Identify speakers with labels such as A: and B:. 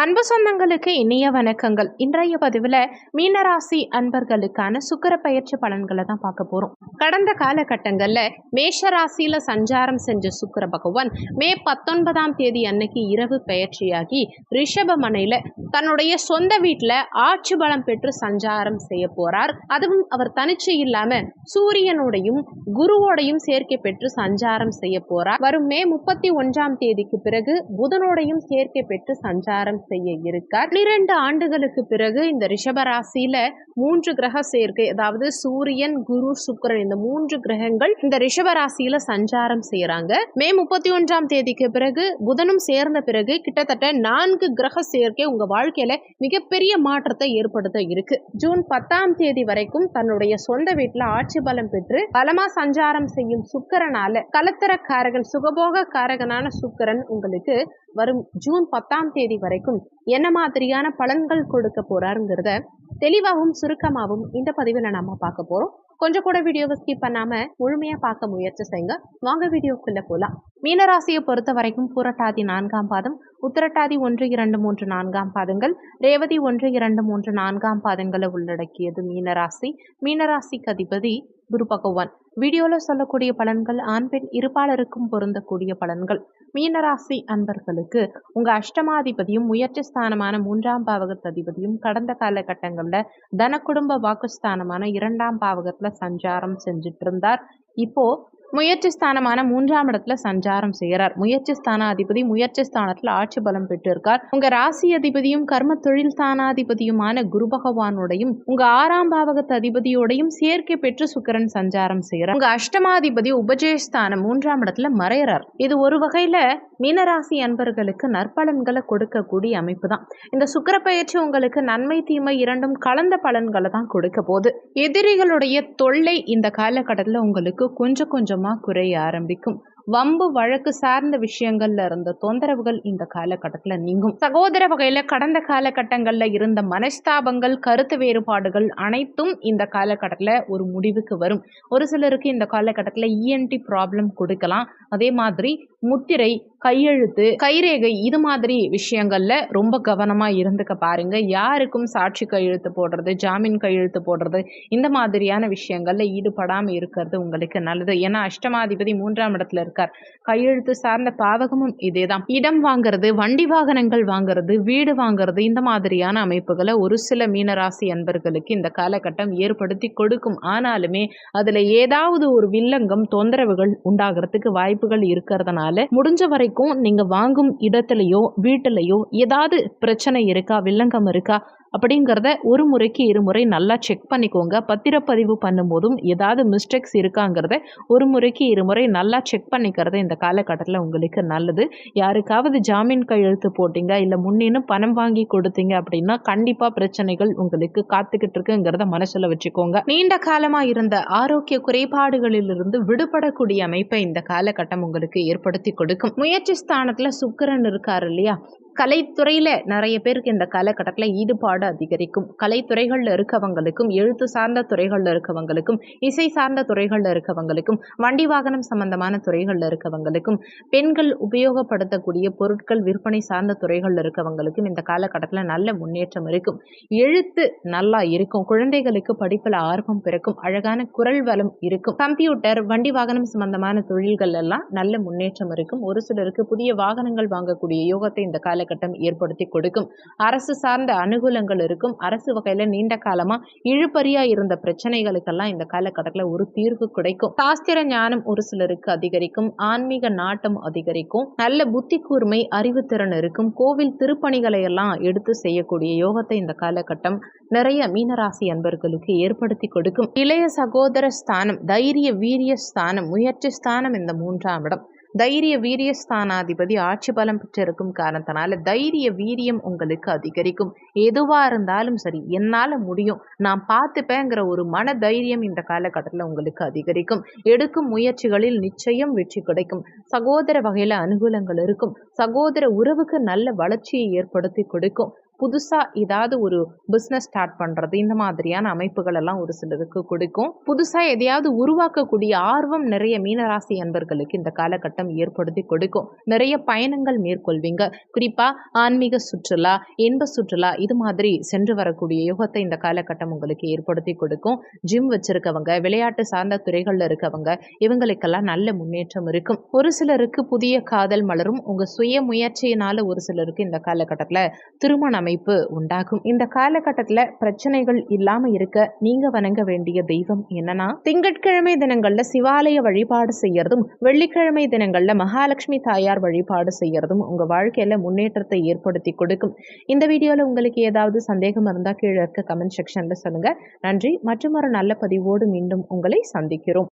A: அன்பு சொந்தங்களுக்கு இனிய வணக்கங்கள். இன்றைய பதிவில் மீனராசி அன்பர்களுக்கான சுக்கிர பயிற்சி பலன்களை தான் பார்க்க போகிறோம். கடந்த காலகட்டங்களில் மேஷராசியில் சஞ்சாரம் செஞ்ச சுக்கிர பகவான் மே 19ஆம் தேதி அன்னைக்கு இரவு பயிற்சியாகி ரிஷபமனையில் தன்னுடைய சொந்த வீட்டில் ஆட்சி பலம் பெற்று சஞ்சாரம் செய்ய போகிறார். அதுவும் அவர் தனிச்சு இல்லாமல் சூரியனோடையும் குருவோடையும் சேர்க்கை பெற்று சஞ்சாரம் செய்ய போகிறார். வரும் மே 31ஆம் தேதிக்கு பிறகு புதனோடையும் சேர்க்கை பெற்று சஞ்சாரம் செய்ய இருக்கார். 12 ஆண்டுகளுக்கு பிறகு இந்த ரிஷபராசியில 3 கிரக சேர்க்கை, அதாவது சூரியன், குரு, சுக்கிரன், இந்த 3 கிரகங்கள் இந்த ரிஷபராசியில சஞ்சாரம் செய்யறாங்க. மே 31ஆம் தேதிக்கு பிறகு புதனும் சேர்ந்த பிறகு கிட்டத்தட்ட 4 கிரக சேர்க்கை உங்க வாழ்க்கையில மிகப்பெரிய மாற்றத்தை ஏற்படுத்த இருக்கு. ஜூன் 10ஆம் தேதி வரைக்கும் தன்னுடைய சொந்த வீட்டுல ஆட்சி பலம் பெற்று பலமா சஞ்சாரம் செய்யும் சுக்கிரனால கலத்தர காரகன், சுகபோக காரகனான சுக்கிரன் உங்களுக்கு வரும் ஜூன் 10ஆம் தேதி வரைக்கும் என்ன மாதிரியான பலன்கள் கொடுக்க போறாருங்கிறத தெளிவாகவும் சுருக்கமாகவும் இந்த பதிவில் நாம பார்க்க போறோம். கொஞ்சம் கூட வீடியோவை ஸ்கிப் பண்ணாம முழுமையா பார்க்க முயற்சி செய்யுங்க. வாங்க வீடியோக்குள்ள போலாம். மீனராசியை பொறுத்த வரைக்கும் பூரட்டாதி 4ஆம் பாதம், உத்திரட்டாதி 1, 2, 3, 4ஆம் பாதங்கள், ரேவதி 1, 2, 3, 4ஆம் பாதங்களை உள்ளடக்கியது மீனராசி. மீனராசிக்கு அதிபதி குரு பகவான். வீடியோல சொல்லக்கூடிய பலன்கள் ஆண் பெண் இருபாலருக்கும் பொருந்தக்கூடிய பலன்கள். மீனராசி அன்பர்களுக்கு உங்க அஷ்டமாதிபதியும் முயற்சி ஸ்தானமான 3ஆம் பாவகத்ததிபதியும் கடந்த காலகட்டங்கள்ல தன குடும்ப வாக்குஸ்தானமான 2ஆம் பாவகத்துல சஞ்சாரம் செஞ்சுட்டு இருந்தார். இப்போ முயற்சி ஸ்தானமான 3ஆம் இடத்துல சஞ்சாரம் செய்கிறார். முயற்சி ஸ்தான அதிபதி முயற்சி ஸ்தானத்துல ஆட்சி பலம் பெற்றிருக்கார். உங்க ராசி அதிபதியும் கர்ம தொழில் ஸ்தானாதிபதியுமான குரு பகவானோடையும் உங்க 6ஆம் பாவகத்து அதிபதியோடையும் சேர்க்கை பெற்று சுக்கிரன் சஞ்சாரம் செய்கிறார். உங்க அஷ்டமாதிபதி உபஜயஸ்தானம் 3ஆம் இடத்துல மறைகிறார். இது ஒரு வகையில மீனராசி அன்பர்களுக்கு நற்பலன்களை கொடுக்கக்கூடிய அமைப்பு தான். இந்த சுக்கிர பயிற்சி உங்களுக்கு நன்மை தீமை இரண்டும் கலந்த பலன்களை தான் கொடுக்க போகுது. எதிரிகளுடைய தொல்லை இந்த காலகட்டத்தில் உங்களுக்கு கொஞ்சம் கொஞ்சமா குறைய ஆரம்பிக்கும். வம்பு வழக்கு சார்ந்த விஷயங்கள்ல இருந்த தொந்தரவுகள் இந்த காலகட்டத்துல நீங்கும். சகோதர வகையில கடந்த காலகட்டங்கள்ல இருந்த மனஸ்தாபங்கள், கருத்து வேறுபாடுகள் அனைத்தும் இந்த காலகட்டத்துல ஒரு முடிவுக்கு வரும். ஒரு சிலருக்கு இந்த காலகட்டத்துல இஎன்டி ப்ராப்ளம் கொடுக்கலாம். அதே மாதிரி முத்திரை, கையெழுத்து, கைரேகை இது மாதிரி விஷயங்கள்ல ரொம்ப கவனமா இருந்துக்க பாருங்க. யாருக்கும் சாட்சி கையெழுத்து போடுறது, ஜாமீன் கையெழுத்து போடுறது, இந்த மாதிரியான விஷயங்கள்ல ஈடுபடாம இருக்கிறது உங்களுக்கு நல்லது. ஏன்னா அஷ்டமாதிபதி 3ஆம் இடத்துல இருக்கார். கையெழுத்து சார்ந்த பாவகமும் இதேதான். இடம் வாங்குறது, வண்டி வாகனங்கள் வாங்குறது, வீடு வாங்குறது, இந்த மாதிரியான அமைப்புகளை ஒரு சில மீனராசி அன்பர்களுக்கு இந்த காலகட்டம் ஏற்படுத்தி கொடுக்கும். ஆனாலுமே அதுல ஏதாவது ஒரு வில்லங்கம், தொந்தரவுகள் உண்டாகிறதுக்கு வாய்ப்புகள் இருக்கிறதுனால முடிஞ்ச வரைக்கும் நீங்க வாங்கும் இடத்துலயோ வீட்டுலயோ ஏதாவது பிரச்சனை இருக்கா, வில்லங்கம் இருக்கா அப்படிங்கிறத ஒரு முறைக்கு இருமுறை நல்லா செக் பண்ணிக்கோங்க. பத்திரப்பதிவு பண்ணும்போதும் ஏதாவது மிஸ்டேக்ஸ் இருக்காங்கிறத ஒரு முறைக்கு இருமுறை நல்லா செக் பண்ணிக்கிறது இந்த காலகட்டத்தில் உங்களுக்கு நல்லது. யாருக்காவது ஜாமீன் கையெழுத்து போட்டீங்க, இல்லை முன்னின்னு பணம் வாங்கி கொடுத்தீங்க அப்படின்னா கண்டிப்பா பிரச்சனைகள் உங்களுக்கு காத்துக்கிட்டு இருக்குங்கிறத மனசுல வச்சுக்கோங்க. நீண்ட காலமா இருந்த ஆரோக்கிய குறைபாடுகளிலிருந்து விடுபடக்கூடிய அமைப்பை இந்த காலகட்டம் உங்களுக்கு ஏற்படுத்தி கொடுக்கும். முயற்சி ஸ்தானத்துல சுக்கிரன் இருக்காரு இல்லையா, கலைத்துறையில நிறைய பேருக்கு இந்த காலகட்டத்தில் ஈடுபாடு அதிகரிக்கும். கலைத்துறைகள்ல இருக்கவங்களுக்கும், எழுத்து சார்ந்த துறைகள்ல இருக்கவங்களுக்கும், இசை சார்ந்த துறைகள்ல இருக்கவங்களுக்கும், வண்டி வாகனம் சம்பந்தமான துறைகள்ல இருக்கவங்களுக்கும், பெண்கள் உபயோகப்படுத்தக்கூடிய பொருட்கள் விற்பனை சார்ந்த துறைகள்ல இருக்கவங்களுக்கும் இந்த காலகட்டத்தில் நல்ல முன்னேற்றம் இருக்கும். எழுத்து நல்லா இருக்கும். குழந்தைகளுக்கு படிப்புல ஆர்வம் பிறக்கும். அழகான குரல் வளம் இருக்கும். கம்ப்யூட்டர், வண்டி வாகனம் சம்பந்தமான தொழில்கள் எல்லாம் நல்ல முன்னேற்றம் இருக்கும். ஒரு சிலருக்கு புதிய வாகனங்கள் வாங்கக்கூடிய யோகத்தை இந்த காலகட்டம் ஏற்படுத்தி கொடுக்கும். அரசு சார்ந்த அனுகூலங்கள் இருக்கும். அரசு வகையில நீண்ட காலமா இழுபறியா இருந்த பிரச்சனைகளுக்கெல்லாம் இந்த காலகட்டத்தில் ஒரு தீர்வு கிடைக்கும். சாஸ்திர ஞானம் ஒரு சிலருக்கு அதிகரிக்கும். ஆன்மீக நாட்டம் அதிகரிக்கும். நல்ல புத்தி கூர்மை, அறிவுத்திறன் இருக்கும். கோவில் திருப்பணிகளை எல்லாம் எடுத்து செய்யக்கூடிய யோகத்தை இந்த காலகட்டம் நிறைய மீனராசி அன்பர்களுக்கு ஏற்படுத்தி கொடுக்கும். இளைய சகோதர ஸ்தானம், தைரிய வீரிய ஸ்தானம், முயற்சி ஸ்தானம் இந்த 3ஆம் இடம். தைரிய வீரிய ஸ்தானாதிபதி ஆட்சி பலம் பெற்றிருக்கும் காரணத்தினால தைரிய வீரியம் உங்களுக்கு அதிகரிக்கும். எதுவா இருந்தாலும் சரி, என்னால முடியும், நான் பார்த்துப்பேங்கிற ஒரு மன தைரியம் இந்த காலகட்டத்தில் உங்களுக்கு அதிகரிக்கும். எடுக்கும் முயற்சிகளில் நிச்சயம் வெற்றி கிடைக்கும். சகோதர வகையில அனுகூலங்கள் இருக்கும். சகோதர உறவுக்கு நல்ல வளர்ச்சியை ஏற்படுத்தி கொடுக்கும். புதுசாக ஏதாவது ஒரு பிஸ்னஸ் ஸ்டார்ட் பண்ணுறது, இந்த மாதிரியான அமைப்புகள் எல்லாம் ஒரு சிலருக்கு கொடுக்கும். புதுசாக எதையாவது உருவாக்கக்கூடிய ஆர்வம் நிறைய மீனராசி அன்பர்களுக்கு இந்த காலகட்டம் ஏற்படுத்தி கொடுக்கும். நிறைய பயணங்கள் மேற்கொள்வீங்க. குறிப்பாக ஆன்மீக சுற்றுலா, இன்ப சுற்றுலா இது மாதிரி சென்று வரக்கூடிய யோகத்தை இந்த காலகட்டம் உங்களுக்கு ஏற்படுத்தி கொடுக்கும். ஜிம் வச்சிருக்கவங்க, விளையாட்டு சார்ந்த துறைகளில் இருக்கவங்க, இவங்களுக்கெல்லாம் நல்ல முன்னேற்றம் இருக்கும். ஒரு சிலருக்கு புதிய காதல் மலரும். உங்க சுய முயற்சியினால ஒரு சிலருக்கு இந்த காலகட்டத்தில் திருமண அமைப்பு உண்டாகும். இந்த காலகட்டத்தில் பிரச்சனைகள் இல்லாம இருக்க நீங்க வணங்க வேண்டிய தெய்வம் என்னன்னா, திங்கட்கிழமை தினங்கள்ல சிவாலய வழிபாடு செய்யறதும், வெள்ளிக்கிழமை தினங்கள்ல மகாலட்சுமி தாயார் வழிபாடு செய்யறதும் உங்க வாழ்க்கையில முன்னேற்றத்தை ஏற்படுத்தி கொடுக்கும். இந்த வீடியோல உங்களுக்கு ஏதாவது சந்தேகம் இருந்தா கீழே இருக்க கமெண்ட் செக்ஷன்ல சொல்லுங்க. நன்றி. மற்றும் ஒரு நல்ல பதிவோடு மீண்டும் உங்களை சந்திக்கிறோம்.